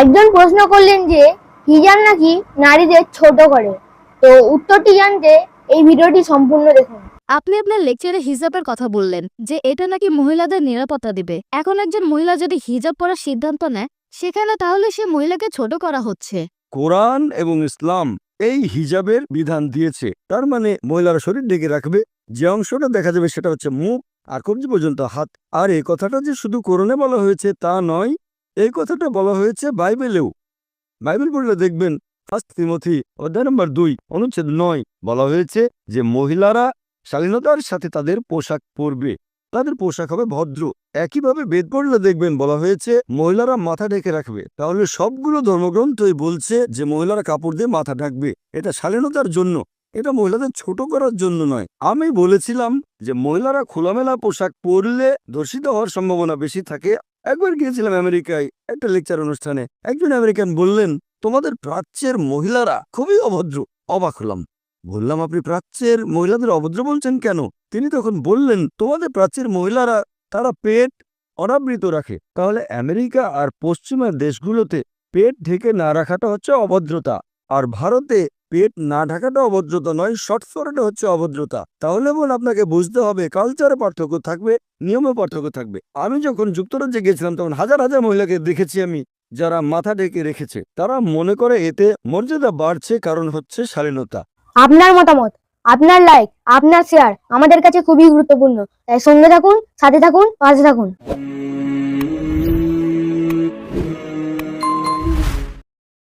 একজন প্রশ্ন করলেন যে হিজাব নাকি নারীদের ছোট করে। তো উত্তরটি জানতে এই ভিডিওটি সম্পূর্ণ দেখুন। আপনি আপনার লেকচারে হিজাবের কথা বললেন যে এটা নাকি মহিলাদের নিরাপত্তা দিবে। এখন একজন মহিলা যদি হিজাব পরার সিদ্ধান্ত নেয় সেখানে তাহলে সে মহিলাকে ছোট করা হচ্ছে। কোরআন এবং ইসলাম এই হিজাবের বিধান দিয়েছে, তার মানে মহিলারা শরীর ঢেকে রাখবে, যে অংশটা দেখা যাবে সেটা হচ্ছে মুখ আর কবজি পর্যন্ত হাত। আর এই কথাটা যে শুধু কোরআনে বলা হয়েছে তা নয়, এই কথাটা বলা হয়েছে বাইবেলেও। বাইবেল পড়লে দেখবেন 1 তিমথি অধ্যায় নম্বর 2 অনুচ্ছেদ 9 বলা হয়েছে যে মহিলারা শালীনতার সাথে তাদের পোশাক পরবে, তাদের পোশাক হবে ভদ্র। একইভাবে বেদ পড়লে দেখবেন বলা হয়েছে মহিলারা মাথা ঢেকে রাখবে। তাহলে সবগুলো ধর্মগ্রন্থই বলছে যে মহিলারা কাপড় দিয়ে মাথা ঢাকবে, এটা শালীনতার জন্য, এটা মহিলাদের ছোট করার জন্য নয়। আমি বলেছিলাম যে মহিলারা খোলামেলা পোশাক পরলে ধর্ষিত হওয়ার সম্ভাবনা বেশি থাকে। একবার গিয়েছিলাম আমেরিকায় একটা লেকচার অনুষ্ঠানে, একজন আমেরিকান বললেন তোমাদের প্রাচ্যের মহিলারা খুবই অভদ্র। অবাক হলাম, বললাম আপনি প্রাচ্যের মহিলাদের অভদ্র বলছেন কেন? তিনি তখন বললেন তোমাদের প্রাচ্যের মহিলারা তারা পেট অনাবৃত রাখে। তাহলে আমেরিকা আর পশ্চিমের দেশগুলোতে পেট ঢেকে না রাখাটা হচ্ছে অভদ্রতা, আর ভারতে পেট না ঢাকাটা অভদ্রতা নয়, শর্টস পরাটা হচ্ছে অভদ্রতা। তাহলে বোন আপনাকে বুঝতে হবে কালচারে পার্থক্য থাকবে, নিয়মে পার্থক্য থাকবে। আমি যখন যুক্তরাজ্যে গেছিলাম তখন হাজার হাজার মহিলাকে দেখেছি আমি যারা মাথা ঢেকে রেখেছে। তারা মনে করে এতে মর্যাদা বাড়ছে, কারণ হচ্ছে শালীনতা। আপনার মতামত, আপনার লাইক, আপনার শেয়ার আমাদের কাছে খুবই গুরুত্বপূর্ণ। তাই সঙ্গে থাকুন, সাথে থাকুন, পাশে থাকুন।